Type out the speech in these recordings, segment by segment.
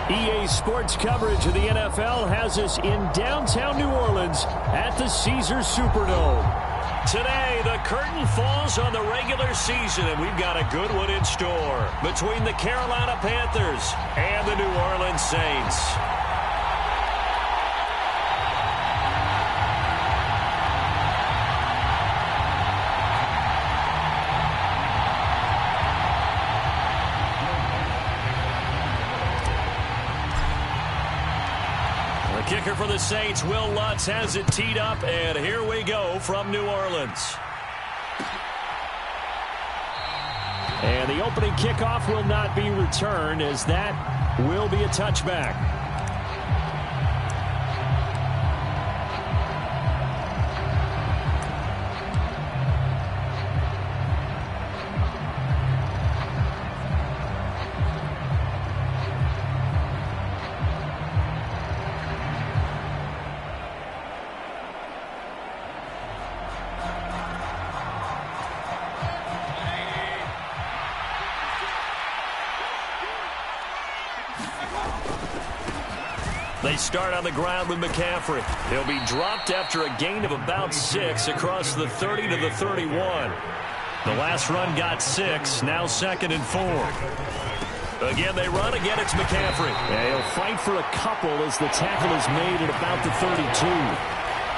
EA Sports coverage of the NFL has us in downtown New Orleans at the Caesars Superdome. Today, the curtain falls on the regular season, and we've got a good one in store between the Carolina Panthers and the New Orleans Saints. Kicker for the Saints, Will Lutz, has it teed up, and here we go from New Orleans. And the opening kickoff will not be returned, as that will be a touchback. They start on the ground with McCaffrey. He'll be dropped after a gain of about 6 across the 30 to the 31. The last run got 6, now 2nd and 4. Again, they run. Again, it's McCaffrey. Yeah, he'll fight for a couple as the tackle is made at about the 32.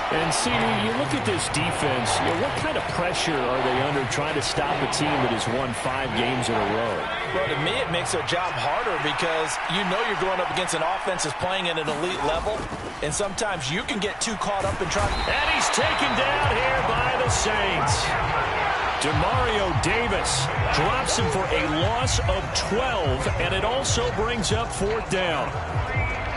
And see, you look at this defense, what kind of pressure are they under trying to stop a team that has won 5 games in a row? Well, to me, it makes their job harder because you know you're going up against an offense that's playing at an elite level, and sometimes you can get too caught up in trying. And he's taken down here by the Saints. Demario Davis drops him for a loss of 12, and it also brings up 4th down.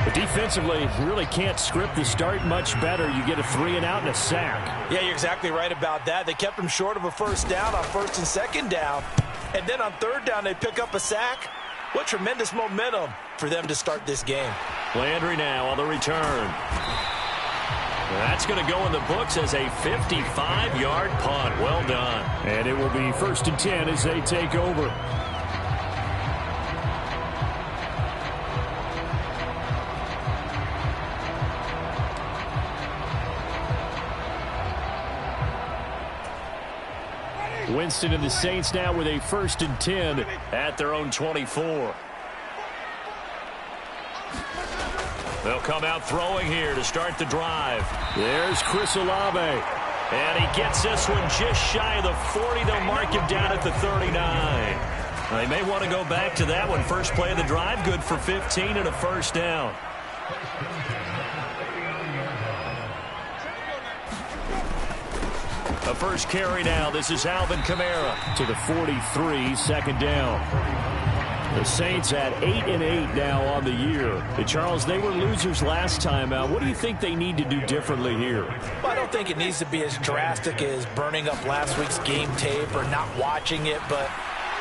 But defensively, you really can't script the start much better. You get a 3-and-out and a sack. Yeah, you're exactly right about that. They kept him short of a 1st down on 1st and 2nd down. And then on 3rd down, they pick up a sack. What tremendous momentum for them to start this game. Landry now on the return. That's going to go in the books as a 55-yard punt. Well done. And it will be 1st and 10 as they take over. Winston and the Saints now with a 1st and 10 at their own 24. They'll come out throwing here to start the drive. There's Chris Olave. And he gets this one just shy of the 40. They'll mark him down at the 39. They may want to go back to that one. First play of the drive, good for 15 and a 1st down. A first carry now. This is Alvin Kamara to the 43, 2nd down. The Saints at 8-8 now on the year. And Charles, they were losers last time out. What do you think they need to do differently here? Well, I don't think it needs to be as drastic as burning up last week's game tape or not watching it, but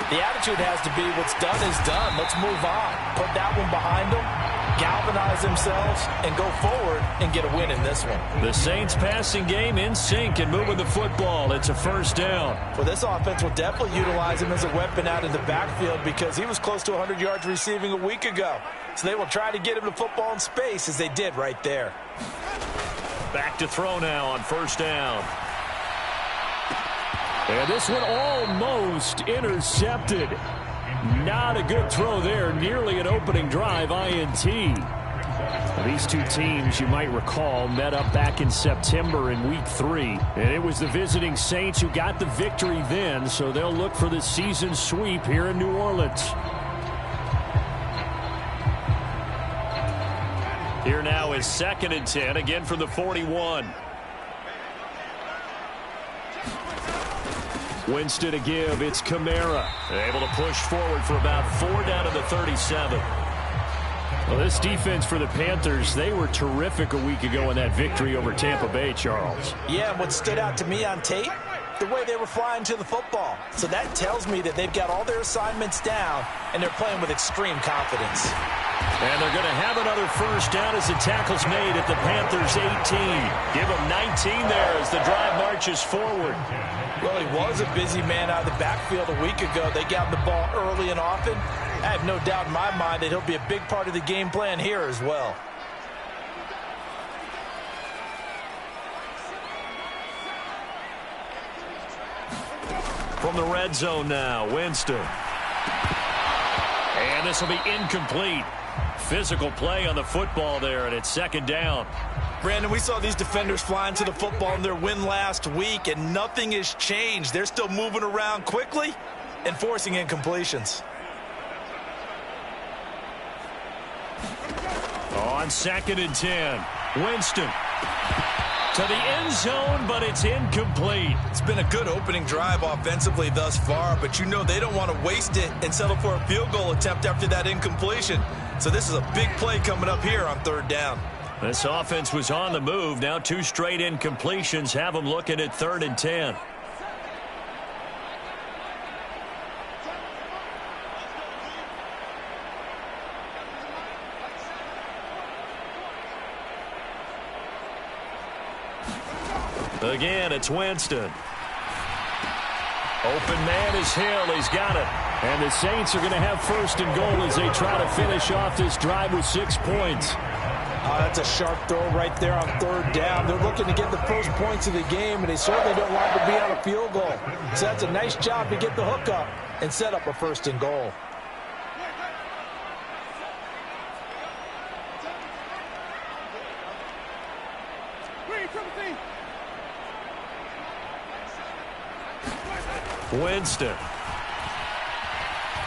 the attitude has to be what's done is done. Let's move on. Put that one behind them, galvanize themselves, and go forward and get a win in this one. The Saints passing game in sync and moving the football. It's a 1st down. Well, this offense will definitely utilize him as a weapon out of the backfield because he was close to 100 yards receiving a week ago. So they will try to get him the football in space as they did right there. Back to throw now on 1st down. And this one almost intercepted. Not a good throw there. Nearly an opening drive INT. These two teams, you might recall, met up back in September in Week 3. And it was the visiting Saints who got the victory then, so they'll look for the season sweep here in New Orleans. Here now is 2nd and 10, again from the 41. Winston to give. It's Kamara. Able to push forward for about 4 down to the 37. Well, this defense for the Panthers, they were terrific a week ago in that victory over Tampa Bay, Charles. Yeah, what stood out to me on tape, the way they were flying to the football. So that tells me that they've got all their assignments down, and they're playing with extreme confidence. And they're going to have another 1st down as the tackle's made at the Panthers' 18. Give them 19 there as the drive marches forward. Well, he was a busy man out of the backfield a week ago. They got the ball early and often. I have no doubt in my mind that he'll be a big part of the game plan here as well. From the red zone now, Winston. And this will be incomplete. Physical play on the football there, and it's second down. Brandon, we saw these defenders flying to the football in their win last week, and nothing has changed. They're still moving around quickly and forcing incompletions. On 2nd and 10, Winston to the end zone, but it's incomplete. It's been a good opening drive offensively thus far, but you know they don't want to waste it and settle for a field goal attempt after that incompletion. So this is a big play coming up here on 3rd down. This offense was on the move. Now 2 straight incompletions have them looking at 3rd and 10. Again, it's Winston. Open man is Hill. He's got it. And the Saints are going to have 1st and goal as they try to finish off this drive with 6 points. That's a sharp throw right there on 3rd down. They're looking to get the first points of the game, and they certainly don't want to be on a field goal. So that's a nice job to get the hook up and set up a 1st and goal. Winston.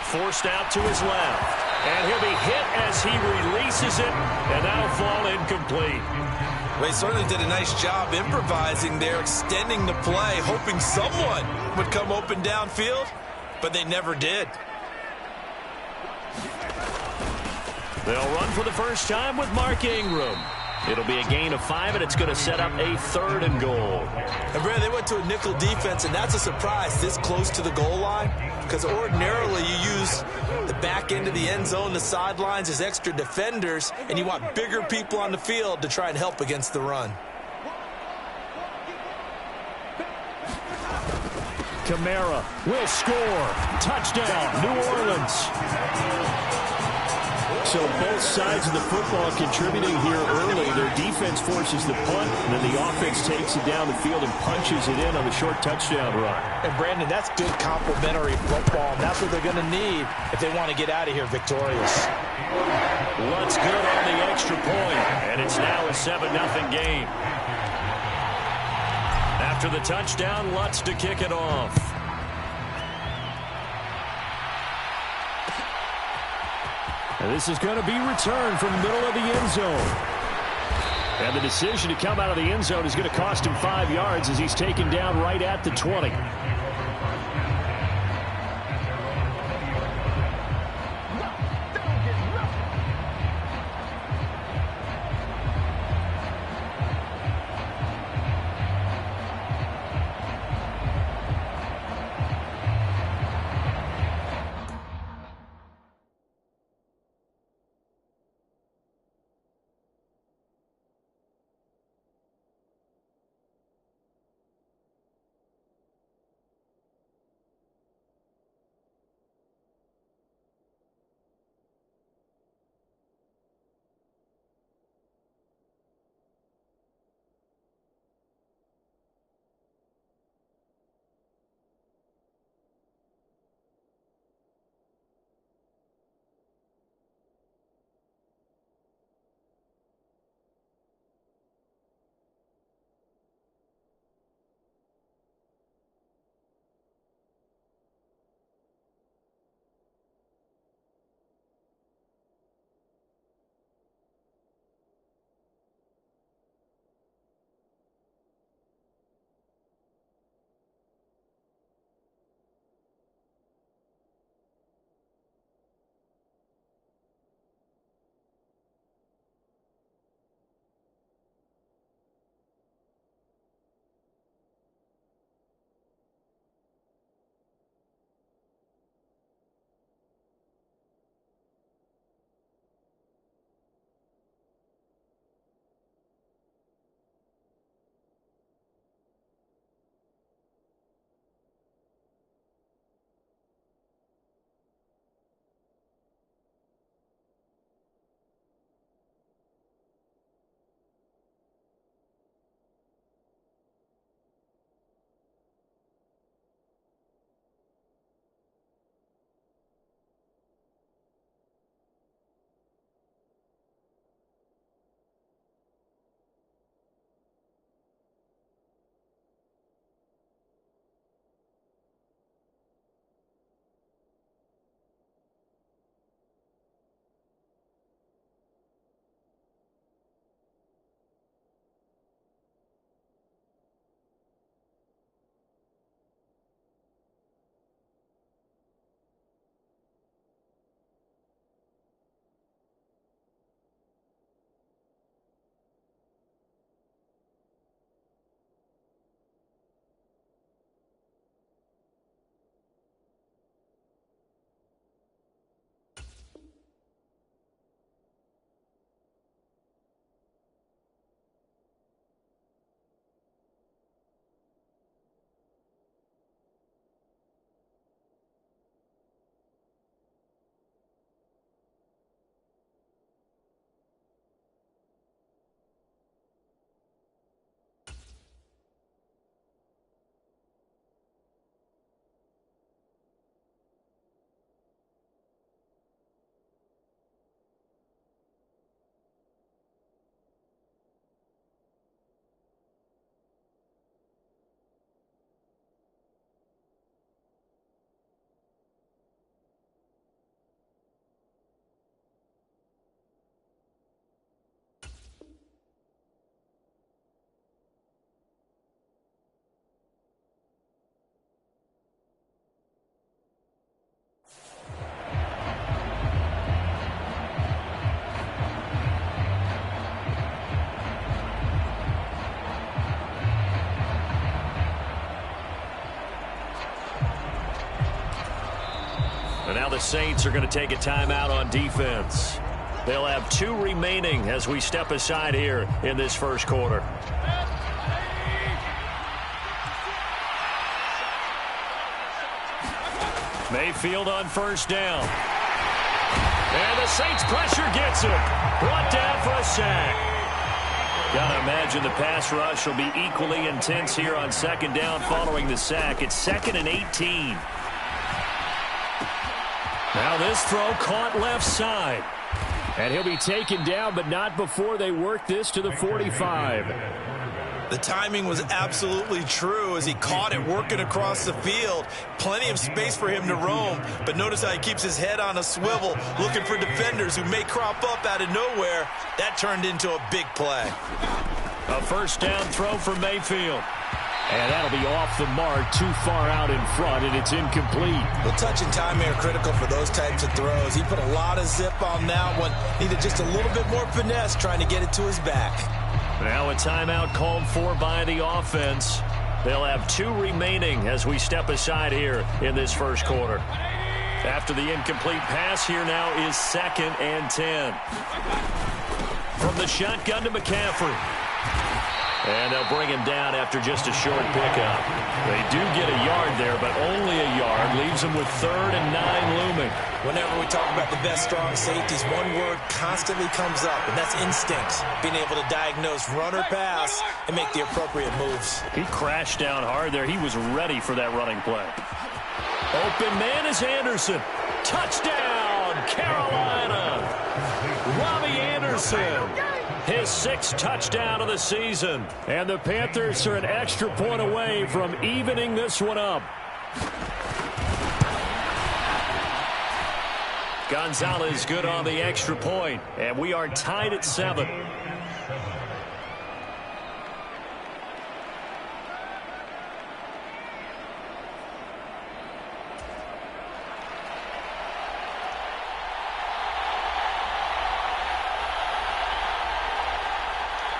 Forced out to his left. And he'll be hit as he releases it, and that'll fall incomplete. They certainly did a nice job improvising there, extending the play, hoping someone would come open downfield, but they never did. They'll run for the first time with Mark Ingram. It'll be a gain of 5, and it's going to set up a 3rd and goal. And Brad, they went to a nickel defense, and that's a surprise this close to the goal line, because ordinarily you use the back end of the end zone, the sidelines as extra defenders, and you want bigger people on the field to try and help against the run. Kamara will score. Touchdown, New Orleans. So both sides of the football contributing here early. Their defense forces the punt, and then the offense takes it down the field and punches it in on the short touchdown run. And, Brandon, that's good complementary football, and that's what they're going to need if they want to get out of here victorious. Lutz good on the extra point, and it's now a 7-0 game. After the touchdown, Lutz to kick it off. And this is going to be returned from the middle of the end zone. And the decision to come out of the end zone is going to cost him 5 yards as he's taken down right at the 20. Now the Saints are going to take a timeout on defense. They'll have 2 remaining as we step aside here in this first quarter. Mayfield on first down. And the Saints pressure gets him. Brought down for a sack. Gotta imagine the pass rush will be equally intense here on second down following the sack. It's 2nd and 18. Now this throw caught left side. And he'll be taken down, but not before they work this to the 45. The timing was absolutely true as he caught it working across the field. Plenty of space for him to roam, but notice how he keeps his head on a swivel, looking for defenders who may crop up out of nowhere. That turned into a big play. A first down throw for Mayfield. And that'll be off the mark, too far out in front, and it's incomplete. Well, touch and timing are critical for those types of throws. He put a lot of zip on that one. Needed just a little bit more finesse trying to get it to his back. Now a timeout called for by the offense. They'll have 2 remaining as we step aside here in this first quarter. After the incomplete pass, here now is 2nd and 10. From the shotgun to McCaffrey. And they'll bring him down after just a short pickup. They do get a yard there, but only a yard. Leaves them with 3rd and 9 looming. Whenever we talk about the best strong safeties, one word constantly comes up, and that's instincts. Being able to diagnose run or pass and make the appropriate moves. He crashed down hard there. He was ready for that running play. Open man is Anderson. Touchdown, Carolina. Robbie Anderson. His 6th touchdown of the season. And the Panthers are an extra point away from evening this one up. Gonzalez good on the extra point. And we are tied at 7.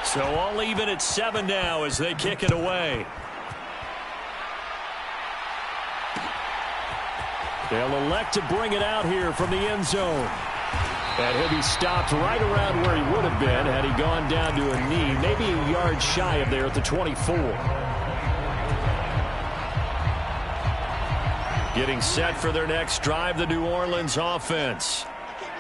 So all even at 7 now as they kick it away. They'll elect to bring it out here from the end zone. And he'll be stopped right around where he would have been had he gone down to a knee, maybe a yard shy of there at the 24. Getting set for their next drive, the New Orleans offense.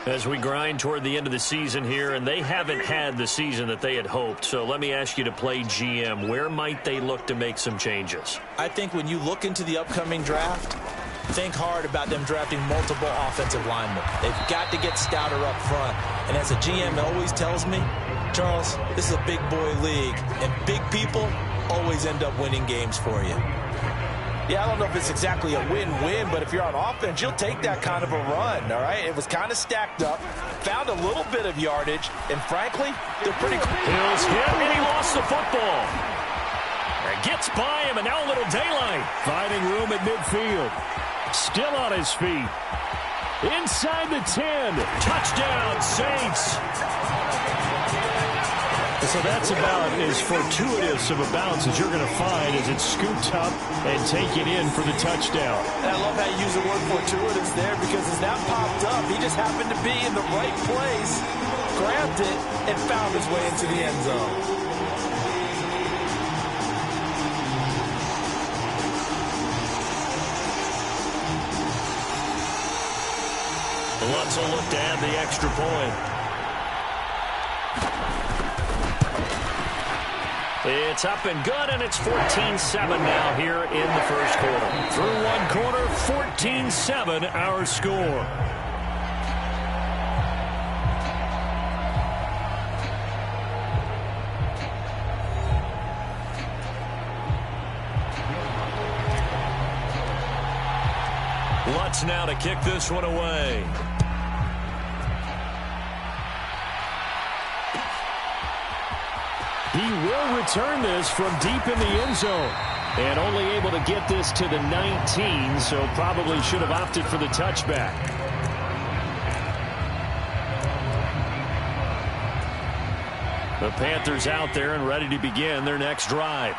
As we grind toward the end of the season here, and they haven't had the season that they had hoped. So let me ask you to play GM. Where might they look to make some changes? I think when you look into the upcoming draft, think hard about them drafting multiple offensive linemen. They've got to get stouter up front. And as a GM always tells me, Charles, this is a big boy league, and big people always end up winning games for you. Yeah, I don't know if it's exactly a win-win, but if you're on offense, you'll take that kind of a run, all right? It was kind of stacked up, found a little bit of yardage, and frankly, they're pretty... Hill's hit, and he lost the football. And gets by him, and now a little daylight. Finding room at midfield. Still on his feet. Inside the 10. Touchdown, Saints. So that's about as fortuitous of a bounce as you're going to find as it's scooped up and taken in for the touchdown. And I love how you use the word fortuitous there because as that popped up, he just happened to be in the right place, grabbed it, and found his way into the end zone. Lutz will look to add the extra point. It's up and good, and it's 14-7 now here in the first quarter. Through one quarter, 14-7 our score. Lutz now to kick this one away. He will return this from deep in the end zone. And only able to get this to the 19, so probably should have opted for the touchback. The Panthers out there and ready to begin their next drive.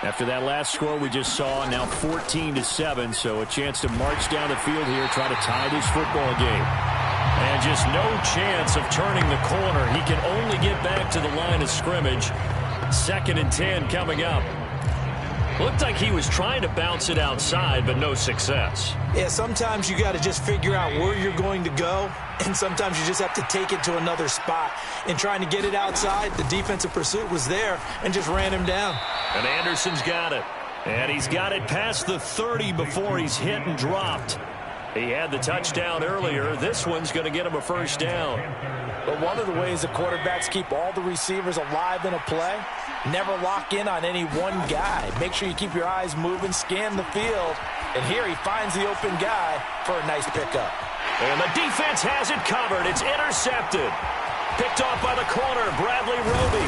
After that last score we just saw, now 14-7, so a chance to march down the field here, try to tie this football game. And just no chance of turning the corner. He can only get back to the line of scrimmage. 2nd and 10 coming up. Looked like he was trying to bounce it outside, but no success. Yeah, sometimes you got to just figure out where you're going to go, and sometimes you just have to take it to another spot. In trying to get it outside, the defensive pursuit was there and just ran him down. And Anderson's got it. And he's got it past the 30 before he's hit and dropped. He had the touchdown earlier. This one's going to get him a first down. But one of the ways the quarterbacks keep all the receivers alive in a play, never lock in on any one guy. Make sure you keep your eyes moving, scan the field. And here he finds the open guy for a nice pickup. And the defense has it covered. It's intercepted. Picked off by the corner, Bradley Roby.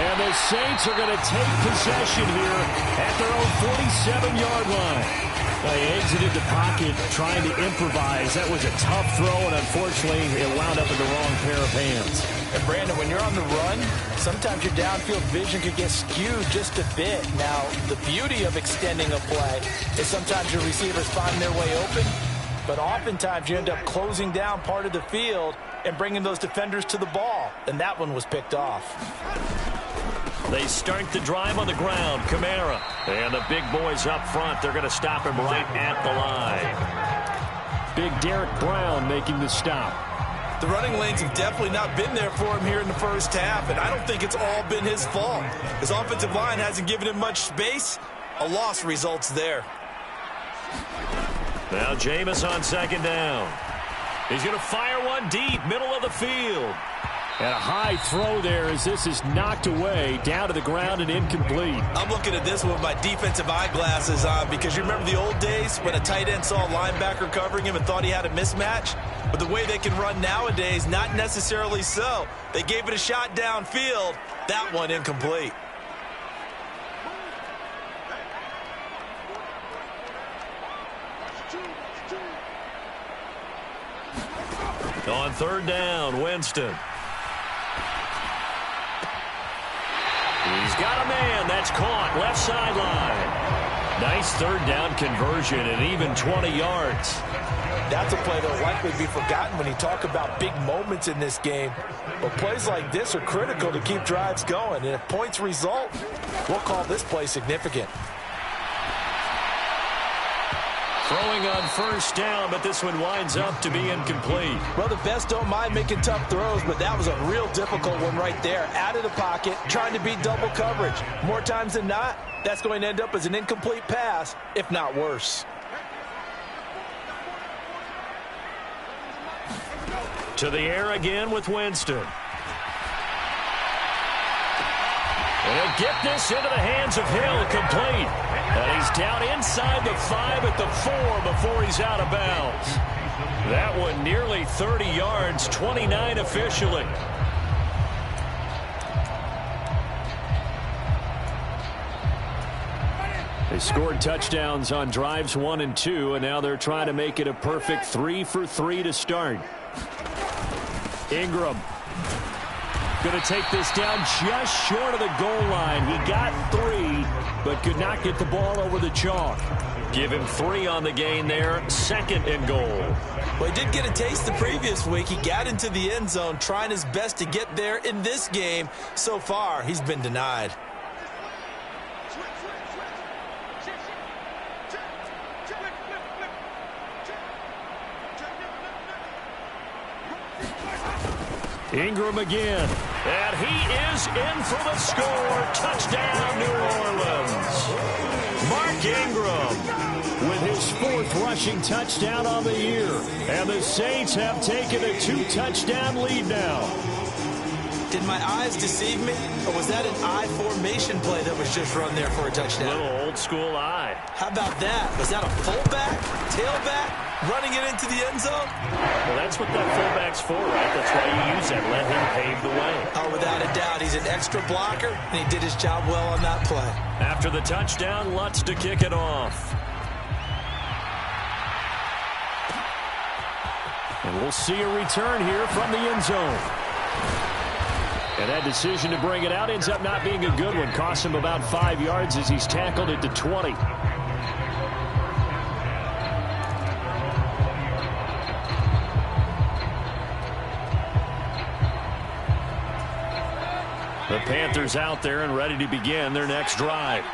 And the Saints are going to take possession here at their own 47-yard line. They exited the pocket trying to improvise. That was a tough throw, and unfortunately, it wound up in the wrong pair of hands. And Brandon, when you're on the run, sometimes your downfield vision could get skewed just a bit. Now, the beauty of extending a play is sometimes your receivers find their way open, but oftentimes you end up closing down part of the field and bringing those defenders to the ball, and that one was picked off. They start the drive on the ground. Kamara. And the big boys up front. They're going to stop him right at the line. Big Derek Brown making the stop. The running lanes have definitely not been there for him here in the first half, and I don't think it's all been his fault. His offensive line hasn't given him much space. A loss results there. Now Jameis on 2nd down. He's going to fire one deep, middle of the field. And a high throw there as this is knocked away, down to the ground and incomplete. I'm looking at this with my defensive eyeglasses on because you remember the old days when a tight end saw a linebacker covering him and thought he had a mismatch? But the way they can run nowadays, not necessarily so. They gave it a shot downfield. That one incomplete. On 3rd down, Winston. He's got a man. That's caught. Left sideline. Nice 3rd down conversion and even 20 yards. That's a play that will likely be forgotten when you talk about big moments in this game. But plays like this are critical to keep drives going. And if points result, we'll call this play significant. Throwing on 1st down, but this one winds up to be incomplete. Well, the best don't mind making tough throws, but that was a real difficult one right there. Out of the pocket, trying to beat double coverage. More times than not, that's going to end up as an incomplete pass, if not worse. To the air again with Winston. And he'll get this into the hands of Hill, complete. And he's down inside the 5 at the 4 before he's out of bounds. That one nearly 30 yards, 29 officially. They scored touchdowns on drives 1 and 2, and now they're trying to make it a perfect 3 for 3 to start. Ingram going to take this down just short of the goal line. He got 3, but could not get the ball over the chalk. Give him 3 on the gain there. 2nd and goal. Well, he did get a taste the previous week. He got into the end zone, trying his best to get there in this game. So far, he's been denied. Ingram again. And he is in for the score. Touchdown, New Orleans. Mark Ingram with his 4th rushing touchdown on the year. And the Saints have taken a 2-touchdown lead now. Did my eyes deceive me? Or was that an I formation play that was just run there for a touchdown? A little old school eye. How about that? Was that a fullback? Tailback? Running it into the end zone? Well, that's what that fullback's for, right? That's why you use that. Let him pave the way. Oh, without a doubt. He's an extra blocker, and he did his job well on that play. After the touchdown, Lutz to kick it off. And we'll see a return here from the end zone. And that decision to bring it out ends up not being a good one. Costs him about 5 yards as he's tackled at the 20. The Panthers out there and ready to begin their next drive.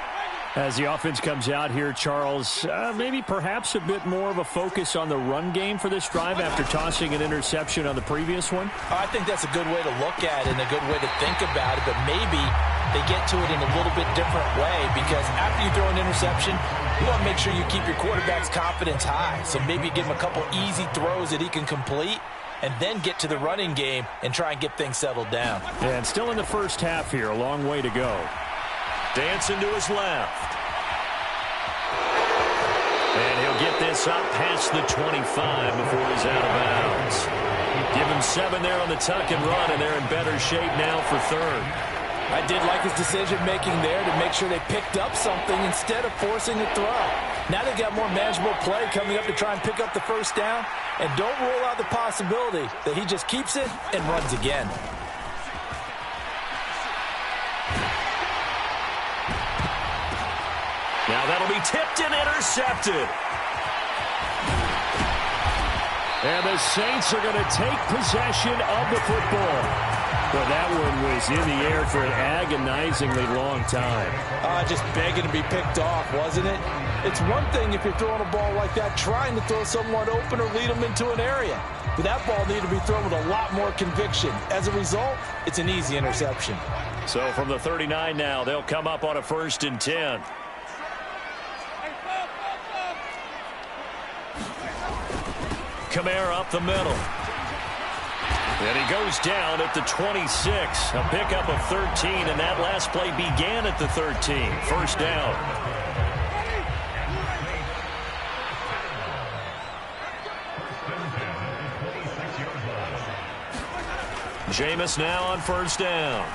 As the offense comes out here, Charles, maybe perhaps a bit more of a focus on the run game for this drive after tossing an interception on the previous one? I think that's a good way to look at it and a good way to think about it, but maybe they get to it in a little bit different way, because after you throw an interception, you want to make sure you keep your quarterback's confidence high. So maybe give him a couple easy throws that he can complete, and then get to the running game and try and get things settled down. And still in the first half here, a long way to go. Dancing to his left. And he'll get this up past the 25 before he's out of bounds. Give him 7 there on the tuck and run, and they're in better shape now for third. I did like his decision-making there to make sure they picked up something instead of forcing a throw. Now they've got more manageable play coming up to try and pick up the first down, and don't rule out the possibility that he just keeps it and runs again. Now that'll be tipped and intercepted. And the Saints are going to take possession of the football. Well, that one was in the air for an agonizingly long time. Just begging to be picked off, wasn't it? It's one thing if you're throwing a ball like that, trying to throw someone open or lead them into an area. But that ball needed to be thrown with a lot more conviction. As a result, it's an easy interception. So from the 39 now, they'll come up on a 1st and 10. Kamara up the middle. And he goes down at the 26. A pickup of 13, and that last play began at the 13. First down. Jameis now on first down.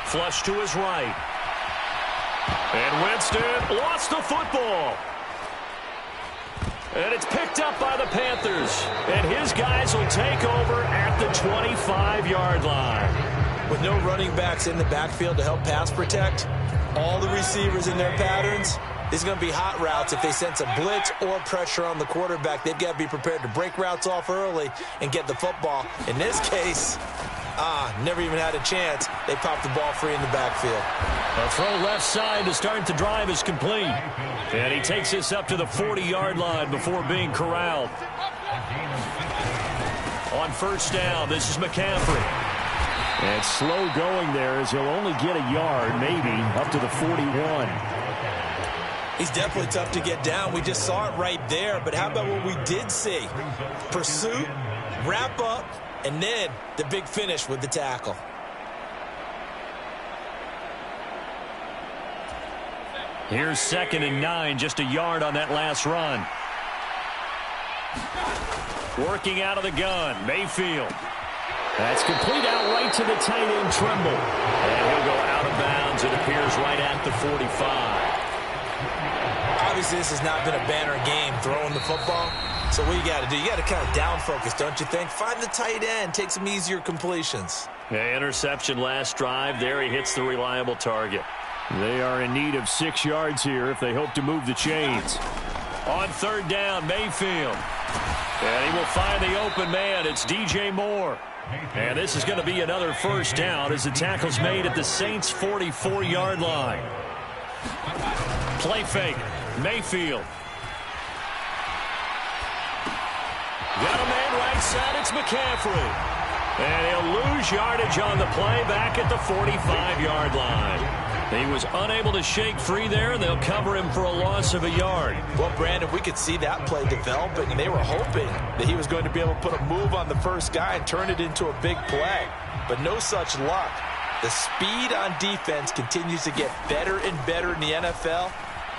Flush to his right. And Winston lost the football. And it's picked up by the Panthers. And his guys will take over at the 25-yard line. With no running backs in the backfield to help pass protect, all the receivers in their patterns, there's going to be hot routes. If they sense a blitz or pressure on the quarterback, they've got to be prepared to break routes off early and get the football. In this case, never even had a chance. They popped the ball free in the backfield. A throw left side to start the drive is complete. And he takes this up to the 40-yard line before being corralled. On first down, this is McCaffrey. And slow going there as he'll only get a yard, maybe, up to the 41. He's definitely tough to get down. We just saw it right there. But how about what we did see? Pursuit, wrap up, and then the big finish with the tackle. Here's 2nd and 9, just a yard on that last run. Working out of the gun, Mayfield. That's complete out right to the tight end, Trimble. And he'll go out of bounds, it appears, right at the 45. Obviously, this has not been a banner game throwing the football. So what you got to do, you got to kind of down focus, don't you think? Find the tight end, take some easier completions. Yeah, interception last drive. There he hits the reliable target. They are in need of 6 yards here if they hope to move the chains. On third down, Mayfield. And he will find the open man. It's DJ Moore. And this is going to be another first down as the tackle's made at the Saints' 44-yard line. Play fake. Mayfield. Got a man right side. It's McCaffrey. And he'll lose yardage on the play back at the 45-yard line. He was unable to shake free there, and they'll cover him for a loss of a yard. Well, Brandon, we could see that play developing, and they were hoping that he was going to be able to put a move on the first guy and turn it into a big play. But no such luck. The speed on defense continues to get better and better in the NFL.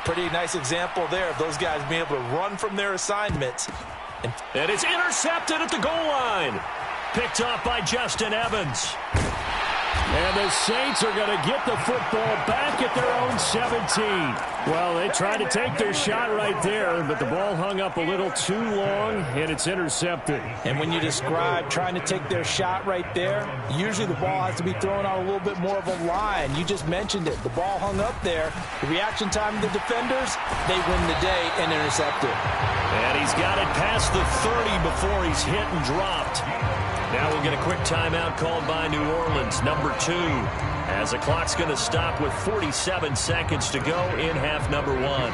Pretty nice example there of those guys being able to run from their assignments. And it's intercepted at the goal line. Picked off by Justin Evans. And the Saints are going to get the football back at their own 17. Well, they tried to take their shot right there, but the ball hung up a little too long, and it's intercepted. And when you describe trying to take their shot right there, usually the ball has to be thrown out a little bit more of a line. You just mentioned it. The ball hung up there. The reaction time of the defenders, they win the day and intercept it. And he's got it past the 30 before he's hit and dropped. Now we'll get a quick timeout called by New Orleans, number 2, as the clock's going to stop with 47 seconds to go in half number 1.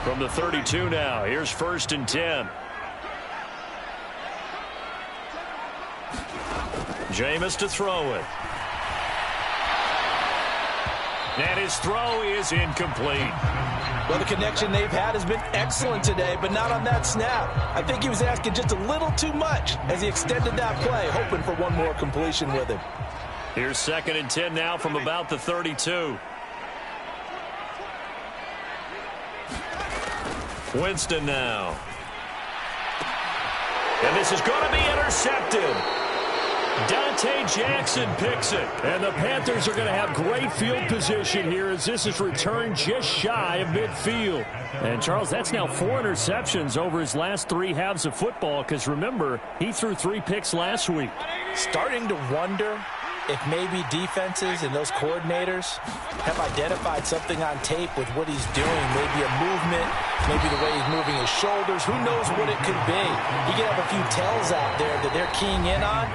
From the 32 now, here's 1st and 10. Jameis to throw it. And his throw is incomplete. Well, the connection they've had has been excellent today, but not on that snap. I think he was asking just a little too much as he extended that play, hoping for one more completion with him. Here's 2nd and 10 now from about the 32. Winston now. And this is going to be intercepted. Dante Jackson picks it. And the Panthers are going to have great field position here as this is returned just shy of midfield. And, Charles, that's now 4 interceptions over his last 3 halves of football because, remember, he threw 3 picks last week. Starting to wonder if maybe defenses and those coordinators have identified something on tape with what he's doing. Maybe a movement, maybe the way he's moving his shoulders. Who knows what it could be? He could have a few tells out there that they're keying in on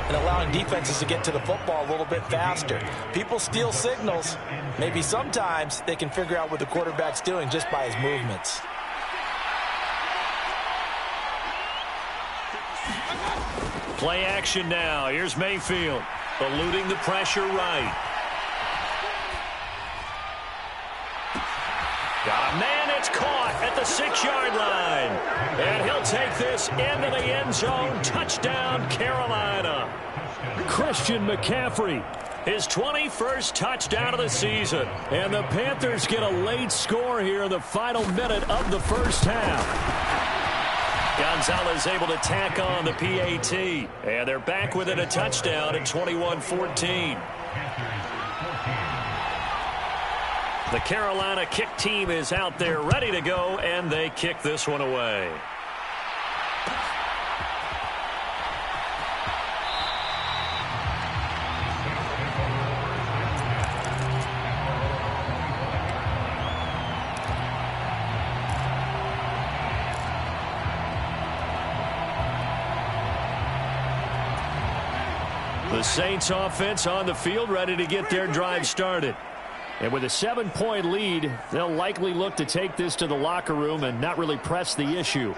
and allowing defenses to get to the football a little bit faster. People steal signals. Maybe sometimes they can figure out what the quarterback's doing just by his movements. Play action now. Here's Mayfield, eluding the pressure right. Got a man, it's caught at the 6-yard line. And he'll take this into the end zone. Touchdown, Carolina. Christian McCaffrey, his 21st touchdown of the season. And the Panthers get a late score here in the final minute of the first half. Gonzalez able to tack on the PAT. And they're back within a touchdown at 21-14. The Carolina kick team is out there ready to go, and they kick this one away. The Saints offense on the field ready to get their drive started. And with a 7-point lead, they'll likely look to take this to the locker room and not really press the issue.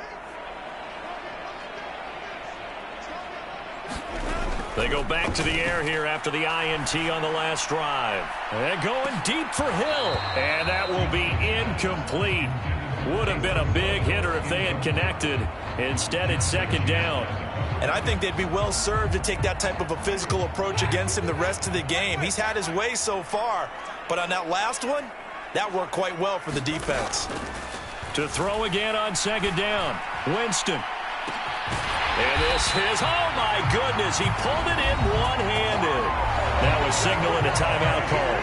They go back to the air here after the INT on the last drive. And going deep for Hill. And that will be incomplete. Would have been a big hitter if they had connected. Instead, it's 2nd down. And I think they'd be well served to take that type of a physical approach against him the rest of the game. He's had his way so far, but on that last one, that worked quite well for the defense. To throw again on 2nd down, Winston. And this is, oh my goodness, he pulled it in one-handed. That was signaling a timeout call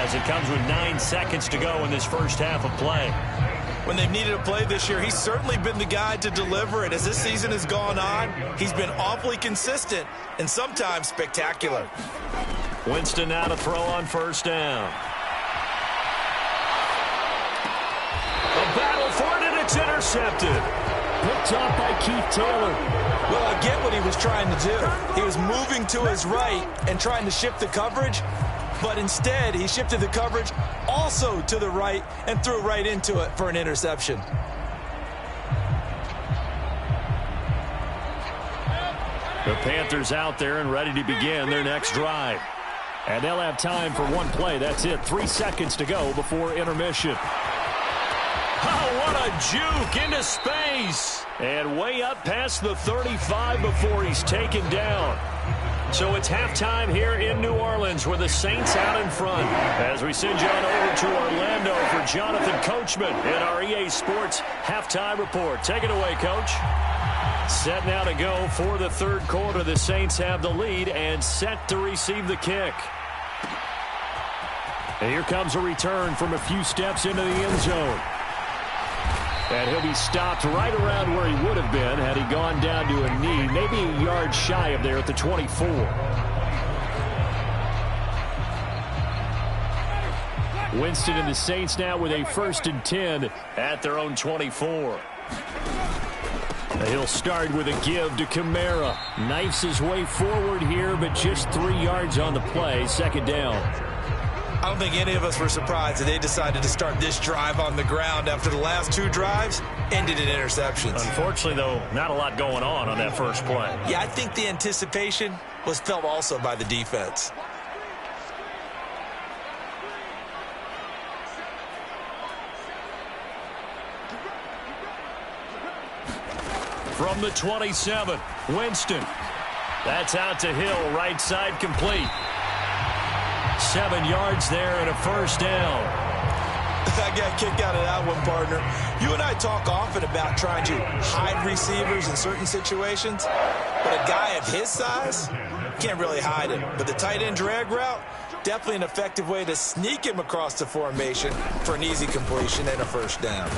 as it comes with 9 seconds to go in this first half of play. When they've needed a play this year, he's certainly been the guy to deliver it. As this season has gone on, he's been awfully consistent and sometimes spectacular. Winston now to throw on 1st down. A battle for it, and it's intercepted. Picked off by Keith Taylor. Well, I get what he was trying to do. He was moving to his right and trying to shift the coverage, but instead he shifted the coverage also to the right and threw right into it for an interception. The Panthers out there and ready to begin their next drive. And they'll have time for one play. That's it. 3 seconds to go before intermission. Oh, what a juke into space. And way up past the 35 before he's taken down. So it's halftime here in New Orleans with the Saints out in front. As we send you on over to Orlando for Jonathan Coachman in our EA Sports Halftime Report. Take it away, Coach. Set now to go for the third quarter. The Saints have the lead and set to receive the kick. And here comes a return from a few steps into the end zone. And he'll be stopped right around where he would have been had he gone down to a knee, maybe a yard shy of there at the 24. Winston and the Saints now with a 1st and 10 at their own 24. He'll start with a give to Kamara. Knifes his way forward here, but just 3 yards on the play. 2nd down. I don't think any of us were surprised that they decided to start this drive on the ground after the last 2 drives ended in interceptions. Unfortunately, though, not a lot going on that first play. Yeah, I think the anticipation was felt also by the defense. From the 27, Winston. That's out to Hill, right side complete. 7 yards there and a 1st down. I got kicked out of that one, partner. You and I talk often about trying to hide receivers in certain situations, but a guy of his size can't really hide him. But the tight end drag route, definitely an effective way to sneak him across the formation for an easy completion and a 1st down.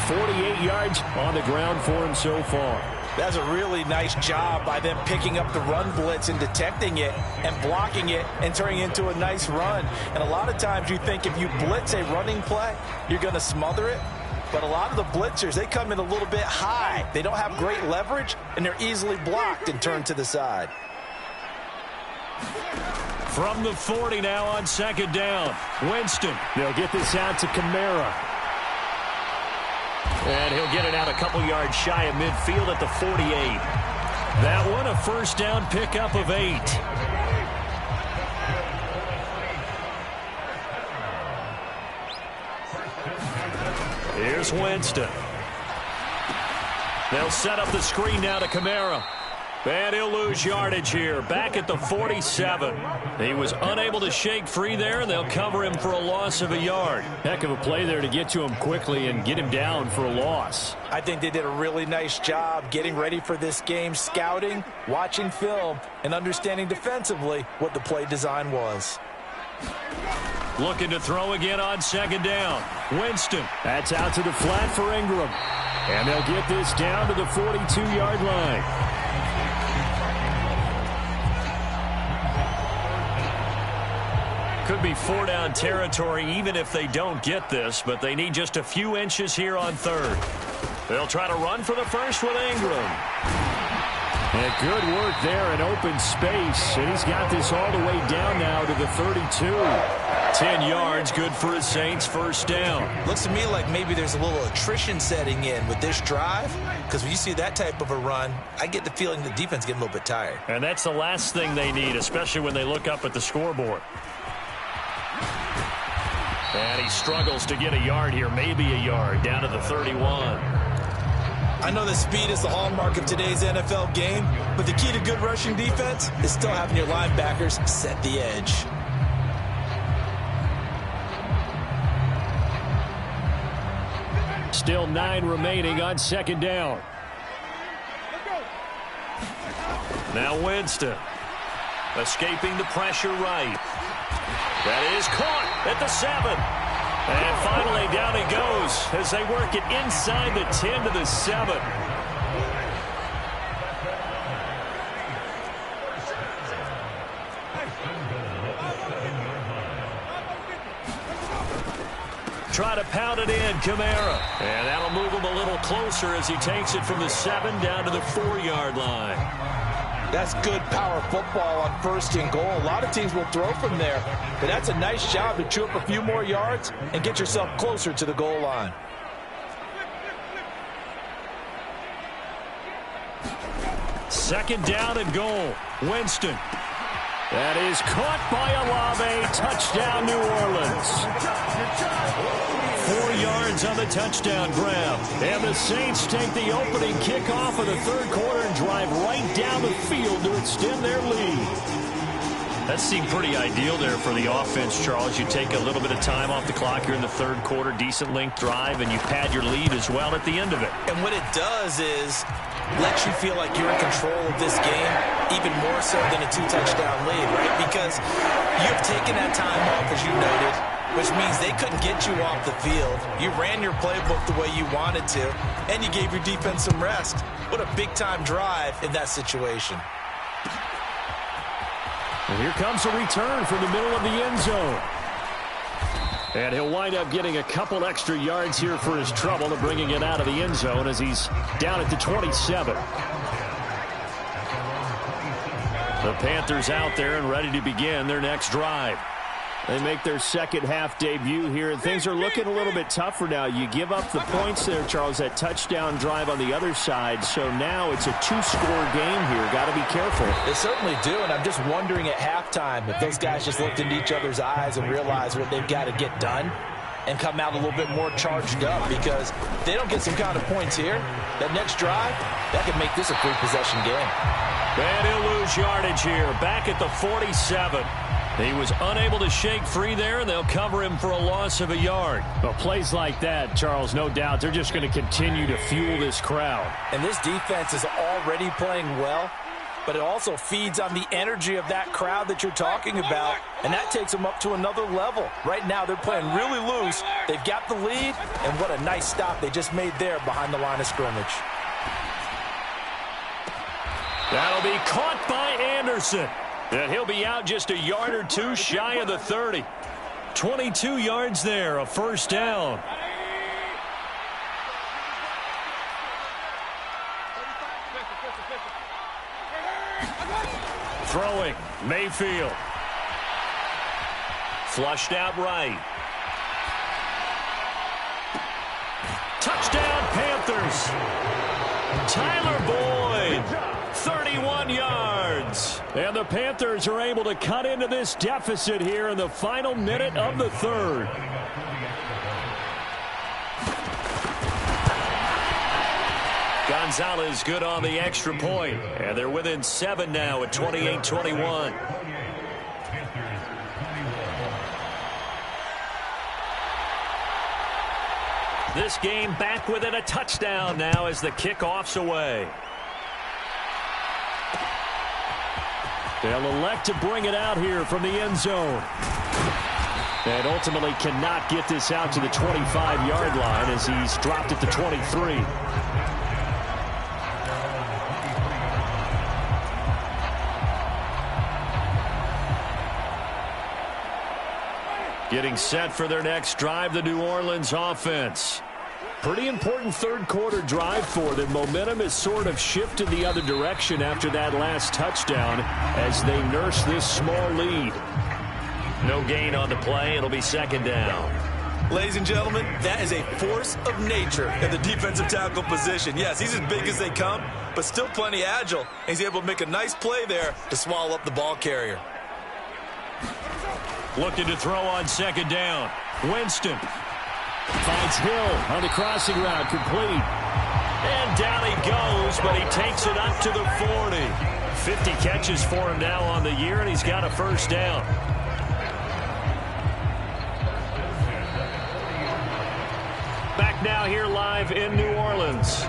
48 yards on the ground for him so far. That's a really nice job by them picking up the run blitz and detecting it and blocking it and turning it into a nice run. And a lot of times you think if you blitz a running play, you're going to smother it. But a lot of the blitzers, they come in a little bit high. They don't have great leverage, and they're easily blocked and turned to the side. From the 40 now on 2nd down. Winston. They'll get this out to Kamara. And he'll get it out a couple yards shy of midfield at the 48. That one, a 1st down pickup of 8. Here's Winston. They'll set up the screen now to Kamara. And he'll lose yardage here. Back at the 47. He was unable to shake free there, and they'll cover him for a loss of a yard. Heck of a play there to get to him quickly and get him down for a loss. I think they did a really nice job getting ready for this game, scouting, watching film, and understanding defensively what the play design was. Looking to throw again on 2nd down. Winston. That's out to the flat for Ingram. And they'll get this down to the 42-yard line. Could be 4-down territory even if they don't get this, but they need just a few inches here on 3rd. They'll try to run for the first with Ingram. And good work there in open space, and he's got this all the way down now to the 32. 10 yards, good for his Saints, 1st down. Looks to me like maybe there's a little attrition setting in with this drive, because when you see that type of a run, I get the feeling the defense getting a little bit tired. And that's the last thing they need, especially when they look up at the scoreboard. And he struggles to get a yard here, maybe a yard, down to the 31. I know that speed is the hallmark of today's NFL game, but the key to good rushing defense is still having your linebackers set the edge. Still 9 remaining on 2nd down. Now Winston. Escaping the pressure right. That is caught at the 7. And finally down he goes as they work it inside the 10 to the 7. Try to pound it in, Kamara. And that'll move him a little closer as he takes it from the 7 down to the 4-yard line. That's good power football on 1st and goal. A lot of teams will throw from there, but that's a nice job to chew up a few more yards and get yourself closer to the goal line. Second down and goal. Winston. That is caught by Olave. Touchdown, New Orleans. 4 yards on the touchdown grab. And the Saints take the opening kickoff of the third quarter and drive right down the field to extend their lead. That seemed pretty ideal there for the offense, Charles. You take a little bit of time off the clock here in the third quarter, decent length drive, and you pad your lead as well at the end of it. And what it does is lets you feel like you're in control of this game, even more so than a 2-touchdown lead, right? Because you've taken that time off, as you noted, which means they couldn't get you off the field. You ran your playbook the way you wanted to, and you gave your defense some rest. What a big-time drive in that situation. And here comes a return from the middle of the end zone. And he'll wind up getting a couple extra yards here for his trouble and bringing it out of the end zone as he's down at the 27. The Panthers out there and ready to begin their next drive. They make their second half debut here, and things are looking a little bit tougher now. You give up the points there, Charles, that touchdown drive on the other side. So now it's a 2-score game here. Got to be careful. They certainly do, and I'm just wondering at halftime if those guys just looked into each other's eyes and realized what they've got to get done and come out a little bit more charged up, because if they don't get some kind of points here, that next drive, that could make this a 3-possession game. And he'll lose yardage here, back at the 47. He was unable to shake free there, and they'll cover him for a loss of a yard. Well, plays like that, Charles, no doubt, they're just going to continue to fuel this crowd. And this defense is already playing well, but it also feeds on the energy of that crowd that you're talking about, and that takes them up to another level. Right now, they're playing really loose. They've got the lead, and what a nice stop they just made there behind the line of scrimmage. That'll be caught by Anderson. And he'll be out just a yard or two shy of the 30. 22 yards there, a first down. Throwing, Mayfield. Flushed out right. Touchdown, Panthers. Tyler Boyd, 31 yards. And the Panthers are able to cut into this deficit here in the final minute of the third. Gonzalez good on the extra point. And they're within 7 now at 28-21. This game back within a touchdown now as the kickoff's away. They'll elect to bring it out here from the end zone. And ultimately cannot get this out to the 25-yard line as he's dropped at the 23. Getting set for their next drive, the New Orleans offense. Pretty important third quarter drive for them. Momentum has sort of shifted the other direction after that last touchdown as they nurse this small lead. No gain on the play. It'll be second down. Ladies and gentlemen, that is a force of nature in the defensive tackle position. Yes, he's as big as they come, but still plenty agile. He's able to make a nice play there to swallow up the ball carrier. Looking to throw on second down. Winston finds Hill on the crossing route, complete. And down he goes, but he takes it up to the 40. 50 catches for him now on the year, and he's got a first down. Back now here live in New Orleans.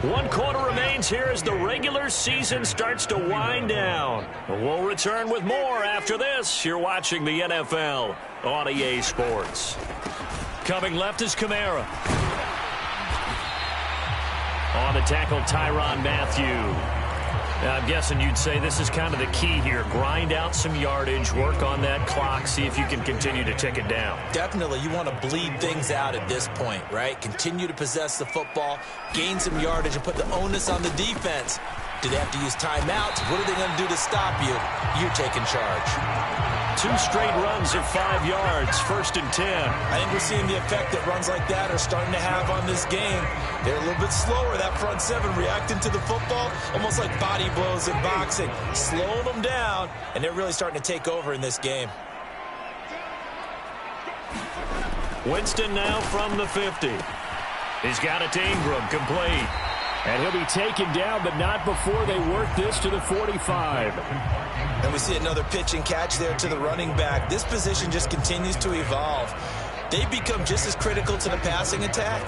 1 quarter remains here as the regular season starts to wind down. We'll return with more after this. You're watching the NFL on EA Sports. Coming left is Kamara. On the tackle, Tyrann Mathieu. Now, I'm guessing you'd say this is kind of the key here. Grind out some yardage, work on that clock, see if you can continue to tick it down. Definitely. You want to bleed things out at this point, right? Continue to possess the football, gain some yardage, and put the onus on the defense. Do they have to use timeouts? What are they going to do to stop you? You're taking charge. 2 straight runs of 5 yards, 1st and 10. I think we're seeing the effect that runs like that are starting to have on this game. They're a little bit slower, that front 7, reacting to the football, almost like body blows in boxing, slowing them down, and they're really starting to take over in this game. Winston now from the 50. He's got it to Ingram, complete. And he'll be taken down, but not before they work this to the 45. And we see another pitch and catch there to the running back. This position just continues to evolve. They become just as critical to the passing attack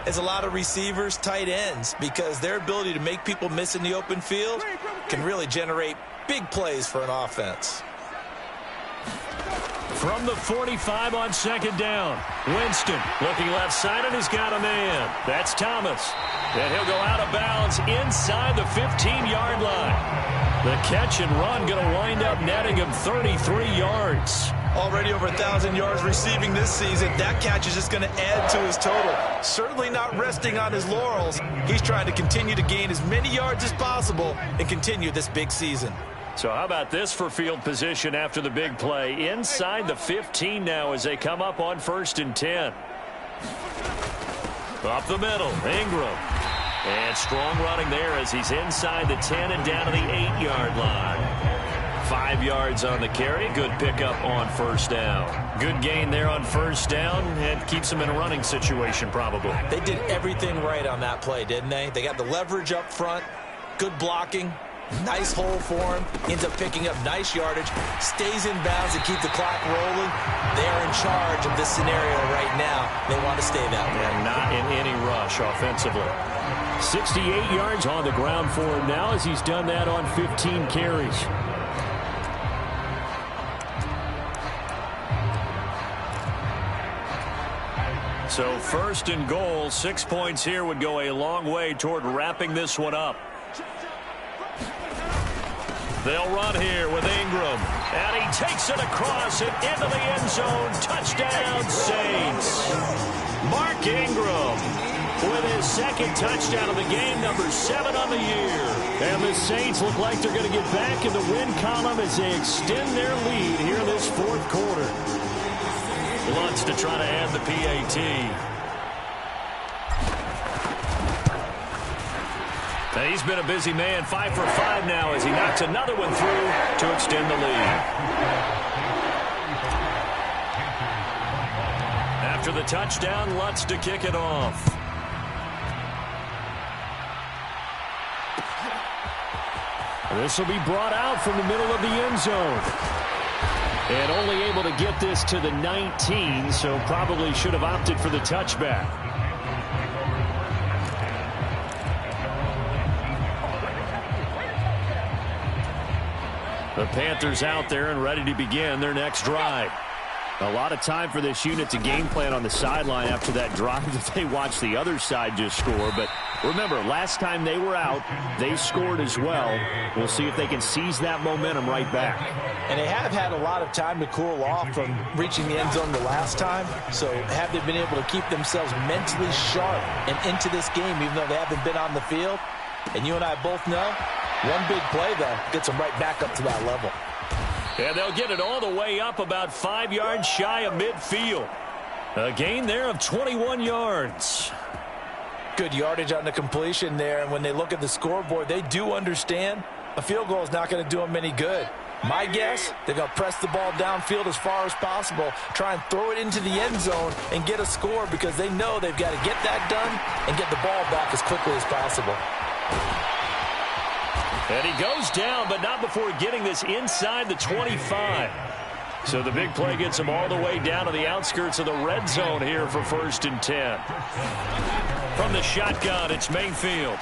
as a lot of receivers, tight ends, because their ability to make people miss in the open field can really generate big plays for an offense. From the 45 on second down, Winston looking left side, and he's got a man. That's Thomas. And he'll go out of bounds inside the 15-yard line. The catch and run going to wind up netting him 33 yards. Already over 1,000 yards receiving this season. That catch is just going to add to his total. Certainly not resting on his laurels. He's trying to continue to gain as many yards as possible and continue this big season. So how about this for field position after the big play? Inside the 15 now as they come up on 1st and 10. Up the middle, Ingram. And strong running there as he's inside the 10 and down to the 8-yard line. 5 yards on the carry. Good pickup on 1st down. Good gain there on 1st down and keeps him in a running situation probably. They did everything right on that play, didn't they? They got the leverage up front, good blocking, nice hole for him, ends up picking up nice yardage, stays in bounds and keep the clock rolling. They're in charge of this scenario right now. They want to stay that way. And not in any rush offensively. 68 yards on the ground for him now as he's done that on 15 carries. So 1st and goal, 6 points here would go a long way toward wrapping this one up. They'll run here with Ingram. And he takes it across and into the end zone. Touchdown, Saints. Mark Ingram with his 2nd touchdown of the game, number 7 on the year. And the Saints look like they're going to get back in the win column as they extend their lead here in this 4th quarter. Lutz to try to add the PAT. He's been a busy man, 5 for 5 now as he knocks another one through to extend the lead. After the touchdown, Lutz to kick it off. This will be brought out from the middle of the end zone. And only able to get this to the 19, so probably should have opted for the touchback. The Panthers out there and ready to begin their next drive. A lot of time for this unit to game plan on the sideline after that drive that they watched the other side just score. But remember, last time they were out, they scored as well. We'll see if they can seize that momentum right back. And they have had a lot of time to cool off from reaching the end zone the last time. So have they been able to keep themselves mentally sharp and into this game even though they haven't been on the field? And you and I both know, one big play, though, gets them right back up to that level. And they'll get it all the way up about 5 yards shy of midfield. A gain there of 21 yards. Good yardage on the completion there. And when they look at the scoreboard, they do understand a field goal is not going to do them any good. My guess, they're going to press the ball downfield as far as possible, try and throw it into the end zone and get a score because they know they've got to get that done and get the ball back as quickly as possible. And he goes down, but not before getting this inside the 25. So the big play gets him all the way down to the outskirts of the red zone here for 1st and 10. From the shotgun, it's Mayfield.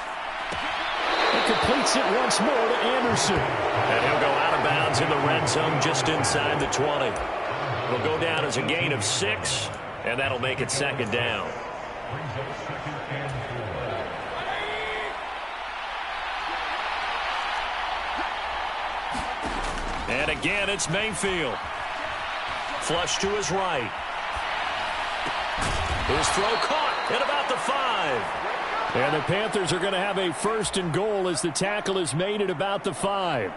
He completes it once more to Anderson. And he'll go out of bounds in the red zone just inside the 20. It'll go down as a gain of 6, and that'll make it 2nd down. And again, it's Mayfield. Flush to his right. His throw caught at about the 5. And the Panthers are going to have a 1st and goal as the tackle is made at about the 5.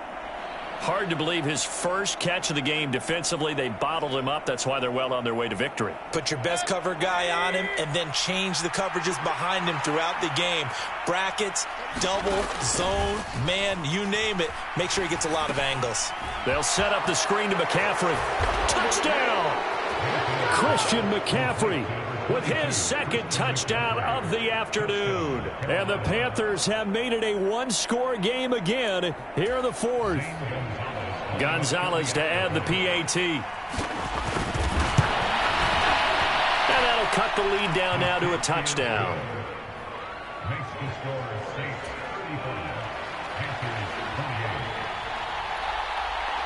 Hard to believe his first catch of the game defensively. They bottled him up. That's why they're well on their way to victory. Put your best cover guy on him and then change the coverages behind him throughout the game. Brackets, double, zone, man, you name it. Make sure he gets a lot of angles. They'll set up the screen to McCaffrey. Touchdown! Christian McCaffrey with his second touchdown of the afternoon. And the Panthers have made it a one-score game again here in the fourth. Gonzalez to add the PAT. And that'll cut the lead down now to a touchdown.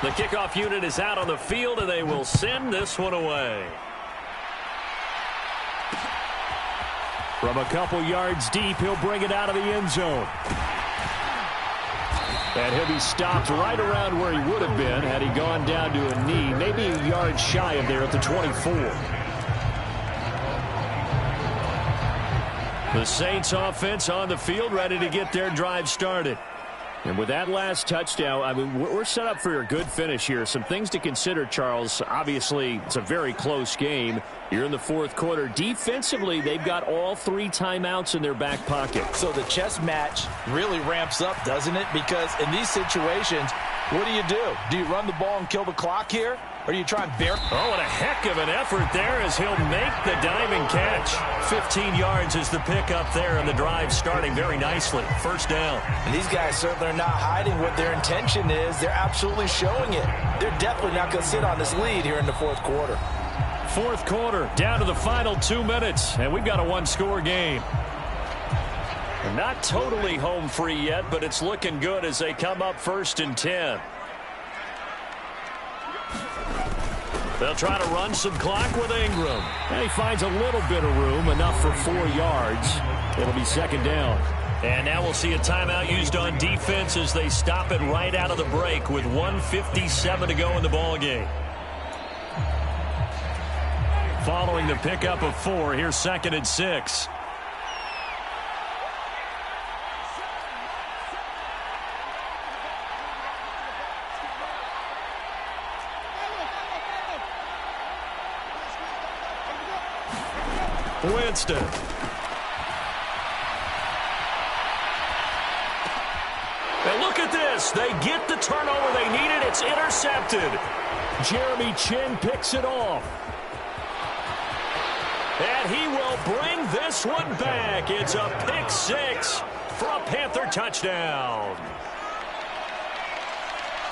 The kickoff unit is out on the field, and they will send this one away. From a couple yards deep, he'll bring it out of the end zone. And he'll be stopped right around where he would have been had he gone down to a knee, maybe a yard shy of there at the 24. The Saints offense on the field, ready to get their drive started. And with that last touchdown, I mean, we're set up for a good finish here. Some things to consider, Charles. Obviously, it's a very close game. You're in the fourth quarter. Defensively, they've got all 3 timeouts in their back pocket. So the chess match really ramps up, doesn't it? Because in these situations, what do? Do you run the ball and kill the clock here? Or do you try and bear? Oh, and a heck of an effort there as he'll make the diving catch. 15 yards is the pickup there, and the drive starting very nicely. First down. And these guys certainly are not hiding what their intention is. They're absolutely showing it. They're definitely not going to sit on this lead here in the fourth quarter. Fourth quarter, down to the final 2 minutes, and we've got a one-score game. Not totally home free yet, but it's looking good as they come up 1st and 10. They'll try to run some clock with Ingram. And he finds a little bit of room, enough for 4 yards. It'll be second down. And now we'll see a timeout used on defense as they stop it right out of the break with 1:57 to go in the ballgame. Following the pickup of 4, here's 2nd and 6. Winston. And look at this. They get the turnover they needed. It's intercepted. Jeremy Chin picks it off. And he will bring this one back. It's a pick 6 for a Panther touchdown.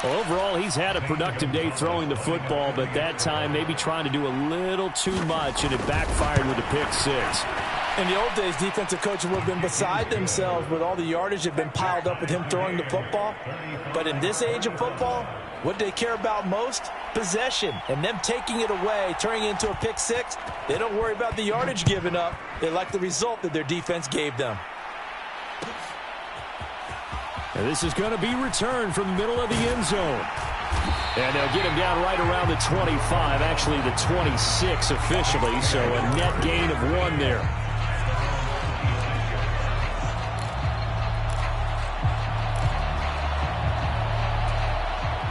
Well, overall, he's had a productive day throwing the football, but that time maybe trying to do a little too much, and it backfired with a pick 6. In the old days, defensive coaches would have been beside themselves with all the yardage that had been piled up with him throwing the football. But in this age of football, what they care about most? Possession. And them taking it away, turning it into a pick 6, they don't worry about the yardage given up. They like the result that their defense gave them. And this is going to be returned from the middle of the end zone. And they'll get him down right around the 25, actually the 26 officially, so a net gain of 1 there.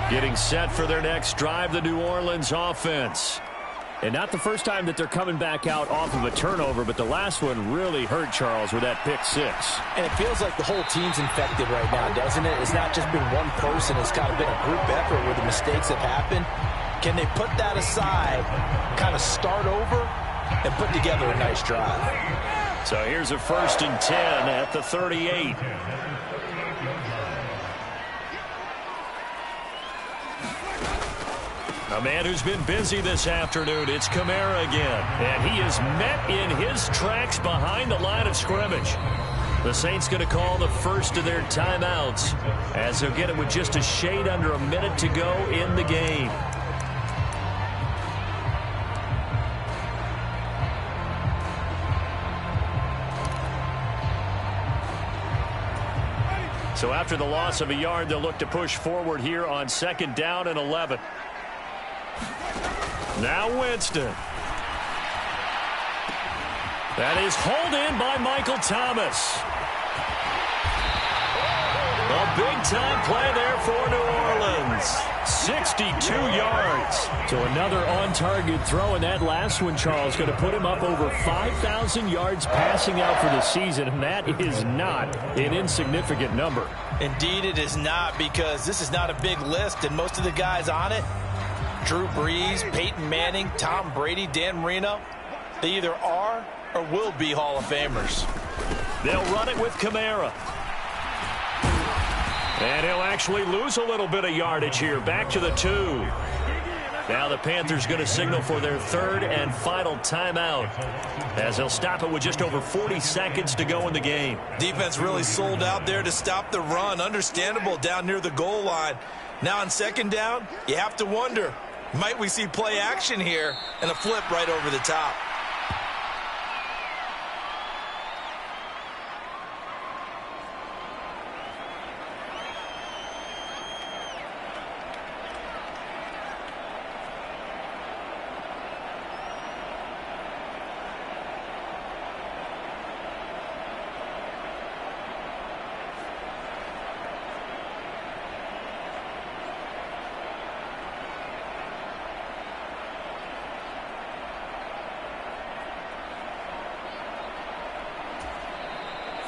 Getting set for their next drive, the New Orleans offense. And not the first time that they're coming back out off of a turnover, but the last one really hurt Charles with that pick 6. And it feels like the whole team's infected right now, doesn't it? It's not just been one person. It's kind of been a group effort where the mistakes have happened. Can they put that aside, kind of start over, and put together a nice drive? So here's a 1st and 10 at the 38. A man who's been busy this afternoon, it's Kamara again. And he is met in his tracks behind the line of scrimmage. The Saints going to call the first of their timeouts as they'll get it with just a shade under a minute to go in the game. So after the loss of a yard, they'll look to push forward here on 2nd down and 11. Now Winston. That is hauled in by Michael Thomas. A big-time play there for New Orleans. 62 yards. So another on-target throw, and that last one, Charles, going to put him up over 5,000 yards passing out for the season, and that is not an insignificant number. Indeed it is not, because this is not a big list, and most of the guys on it, Drew Brees, Peyton Manning, Tom Brady, Dan Marino, they either are or will be Hall of Famers. They'll run it with Kamara. And he'll actually lose a little bit of yardage here. Back to the 2. Now the Panthers going to signal for their third and final timeout, as they'll stop it with just over 40 seconds to go in the game. Defense really sold out there to stop the run. Understandable down near the goal line. Now on second down, you have to wonder, might we see play action here and a flip right over the top?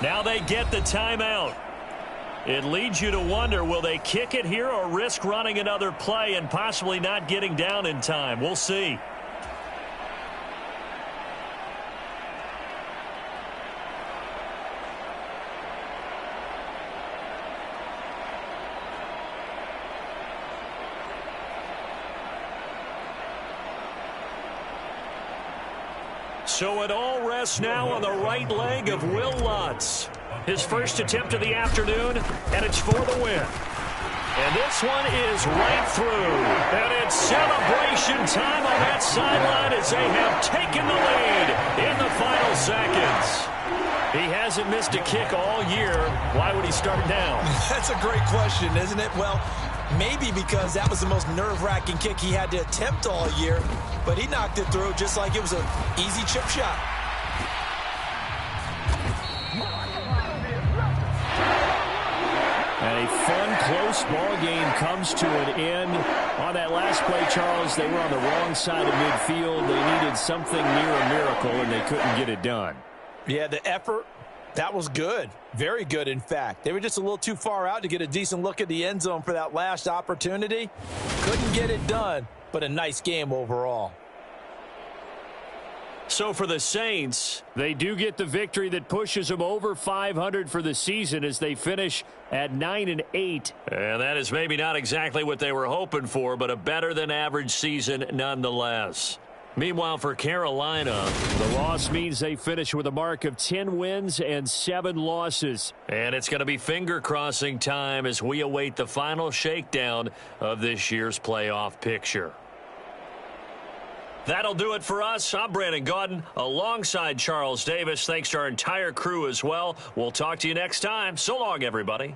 Now they get the timeout. It leads you to wonder, will they kick it here or risk running another play and possibly not getting down in time? We'll see. So it all rests now on the right leg of Will Lutz. His first attempt of the afternoon, and it's for the win. And this one is right through. And it's celebration time on that sideline as they have taken the lead in the final seconds. He hasn't missed a kick all year. Why would he start now? That's a great question, isn't it? Well, maybe because that was the most nerve-wracking kick he had to attempt all year, but he knocked it through just like it was an easy chip shot. And a fun, close ball game comes to an end. On that last play, Charles, they were on the wrong side of midfield. They needed something near a miracle, and they couldn't get it done. Yeah, the effort, that was good. Very good, in fact. They were just a little too far out to get a decent look at the end zone for that last opportunity. Couldn't get it done, but a nice game overall. So for the Saints, they do get the victory that pushes them over 500 for the season as they finish at 9-8. And that is maybe not exactly what they were hoping for, but a better than average season nonetheless. Meanwhile, for Carolina, the loss means they finish with a mark of 10 wins and 7 losses. And it's going to be finger-crossing time as we await the final shakedown of this year's playoff picture. That'll do it for us. I'm Brandon Gaudin alongside Charles Davis. Thanks to our entire crew as well. We'll talk to you next time. So long, everybody.